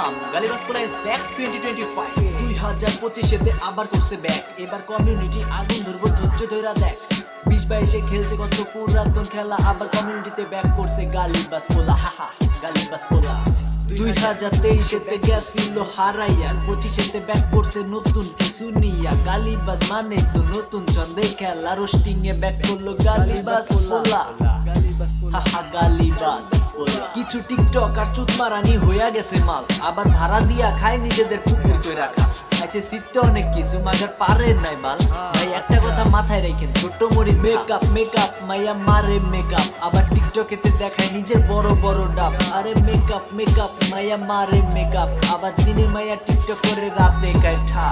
Welcome গালিবাস পোলা is back 2025 2025 আবার করছে ব্যাক। এবার কমিউনিটি আগুন ধরবো, ধৈর্য ধইরা দেখ। 2022 খেলছে কত পুরাতন খেলা, আবার কমিউনিটিতে ব্যাক করছে গালিবাস পোলা। হাহা গালিবাস পোলা 2023 গেছিল হারাইয়া, 25 ব্যাক করছে নতুন কিছু নিয়া। গালিবাস মানে তো নতুন ছন্দে খেলা, রোস্টিং এ ব্যাক করলো গালিবাস পোলা। হাহা গালিবাস পোলা। কিছু টিকটক আর চুত মারানি হইয়া গেছে মাল, আবার ভাড়া দিয়া খায় নিজেদের পুকুর কই রাখা। আছে শিখতে অনেক কিছু মাগার পারে নাই বাল। ভাই একটা কথা মাথায় রাখেন, ছোট মরি মেকআপ মাইয়া মারে মেকআপ, আবার টিকটকেতে দেখায় নিজের বড় বড় ডাব। আরে মেকআপ মাইয়া মারে মেকআপ, আবার দিনে মাইয়া টিকটক করে রাত দেখায় ঠা।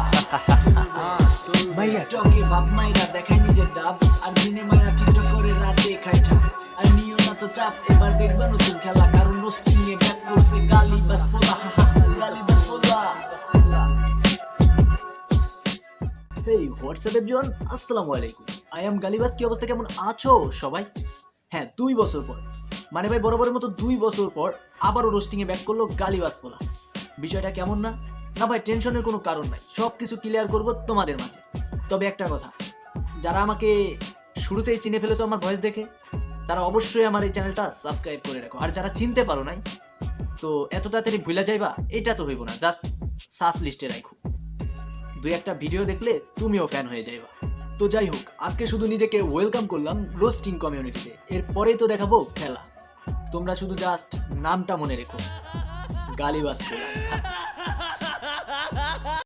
মাইয়া টকে বাপ মাইরা দেখায় নিজের ডাব, আর দিনে মাইয়া টিকটক করে রাত দেখায় ঠা। আর নিও না তো চাপ, এবার দেখবা নতুন খেলা, কারণ রোস্টিং এ ব্যাক করছে গালিবাস পোলা। গালিবাস পোলা। হেই হোয়াটসঅ্যাপ এভরিওয়ান, আসসালামু আলাইকুম। আই এম গালিবাস। কি অবস্থা, কেমন আছো সবাই? হ্যাঁ, 2 বছর পর, মানে ভাই বরাবরের মতো 2 বছর পর আবারও রোস্টিং এ ব্যাক করলো গালিবাস পোলা। বিষয়টা কেমন না? না ভাই, টেনশনের কোনো কারণ নাই, সব কিছু ক্লিয়ার করবো তোমাদের মাঝে। তবে একটা কথা, যারা আমাকে শুরুতেই চিনে ফেলেছো আমার ভয়েস দেখে, তারা অবশ্যই আমার এই চ্যানেলটা সাবস্ক্রাইব করে রাখো। আর যারা চিনতে পারো নাই, তো এত তাড়াতাড়ি ভুলা যাইবা এটা তো হইব না, জাস্ট সার্চ লিস্টে রাখো। 2-1টা ভিডিও দেখলে তুমিও ফ্যান হয়ে যাইবা। তো যাই হোক, আজকে শুধু নিজেকে ওয়েলকাম করলাম রোস্টিং কমিউনিটিতে, এরপরেই তো দেখাবো খেলা। তোমরা শুধু জাস্ট নামটা মনে রেখো, গালিবাস পোলা।